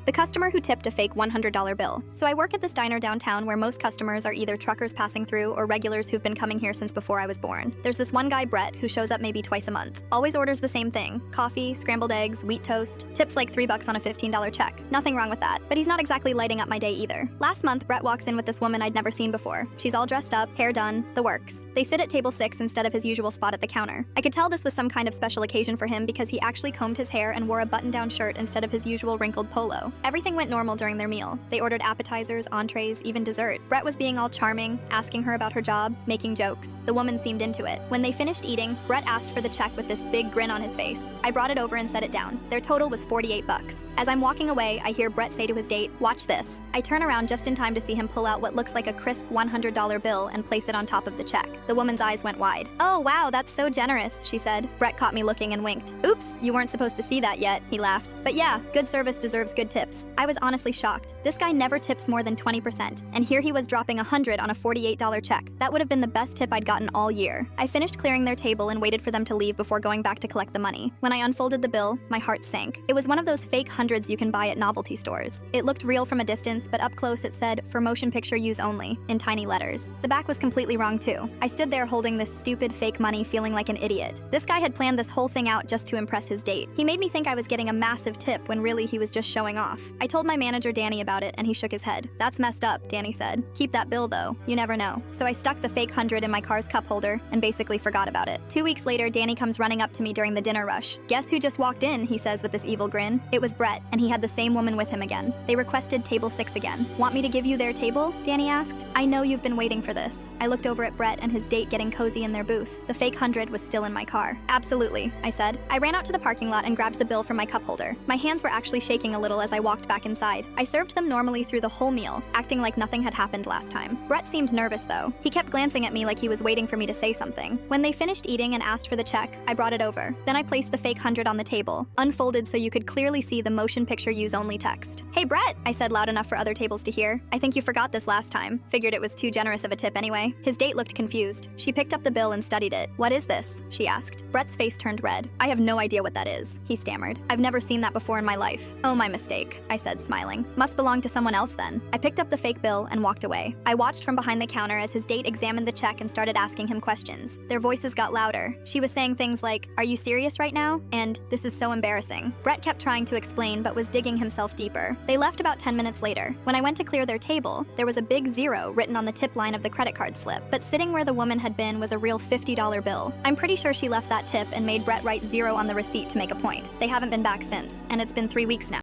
The customer who tipped a fake $100 bill. So I work at this diner downtown where most customers are either truckers passing through or regulars who've been coming here since before I was born. There's this one guy, Brett, who shows up maybe twice a month. Always orders the same thing: coffee, scrambled eggs, wheat toast. Tips like $3 on a $15 check. Nothing wrong with that, but he's not exactly lighting up my day either. Last month, Brett walks in with this woman I'd never seen before. She's all dressed up, hair done, the works. They sit at table 6 instead of his usual spot at the counter. I could tell this was some kind of special occasion for him because he actually combed his hair and wore a button-down shirt instead of his usual wrinkled polo. Everything went normal during their meal. They ordered appetizers, entrees, even dessert. Brett was being all charming, asking her about her job, making jokes. The woman seemed into it. When they finished eating, Brett asked for the check with this big grin on his face. I brought it over and set it down. Their total was $48. As I'm walking away, I hear Brett say to his date, "Watch this." I turn around just in time to see him pull out what looks like a crisp $100 bill and place it on top of the check. The woman's eyes went wide. "Oh wow, that's so generous," she said. Brett caught me looking and winked. "Oops, you weren't supposed to see that yet," he laughed. "But yeah, good service deserves good tips." I was honestly shocked. This guy never tips more than 20%, and here he was dropping $100 on a $48 check. That would have been the best tip I'd gotten all year. I finished clearing their table and waited for them to leave before going back to collect the money. When I unfolded the bill, my heart sank. It was one of those fake hundreds you can buy at novelty stores. It looked real from a distance, but up close it said, "For motion picture use only," in tiny letters. The back was completely wrong too. I stood there holding this stupid fake money feeling like an idiot. This guy had planned this whole thing out just to impress his date. He made me think I was getting a massive tip when really he was just showing off. I told my manager Danny about it and he shook his head. "That's messed up," Danny said. "Keep that bill though, you never know." So I stuck the fake $100 in my car's cup holder and basically forgot about it. 2 weeks later, Danny comes running up to me during the dinner rush. "Guess who just walked in?" he says with this evil grin. It was Brett, and he had the same woman with him again. They requested table 6 again. "Want me to give you their table?" Danny asked. "I know you've been waiting for this." I looked over at Brett and his date getting cozy in their booth. The fake $100 was still in my car. "Absolutely," I said. I ran out to the parking lot and grabbed the bill from my cup holder. My hands were actually shaking a little as I walked back inside. I served them normally through the whole meal, acting like nothing had happened last time. Brett seemed nervous though. He kept glancing at me like he was waiting for me to say something. When they finished eating and asked for the check, I brought it over. Then I placed the fake $100 on the table, unfolded so you could clearly see the motion picture use only text. "Hey Brett," I said loud enough for other tables to hear. "I think you forgot this last time." Figured it was too generous of a tip anyway. His date looked confused. She picked up the bill and studied it. "What is this?" she asked. Brett's face turned red. "I have no idea what that is," he stammered. "I've never seen that before in my life." "Oh, my mistake," I said, smiling. "Must belong to someone else then." I picked up the fake bill and walked away. I watched from behind the counter as his date examined the check and started asking him questions. Their voices got louder. She was saying things like, "Are you serious right now?" and "This is so embarrassing." Brett kept trying to explain but was digging himself deeper. They left about 10 minutes later. When I went to clear their table, there was a big 0 written on the tip line of the credit card slip, but sitting where the woman had been was a real $50 bill. I'm pretty sure she left that tip and made Brett write 0 on the receipt to make a point. They haven't been back since, and it's been 3 weeks now.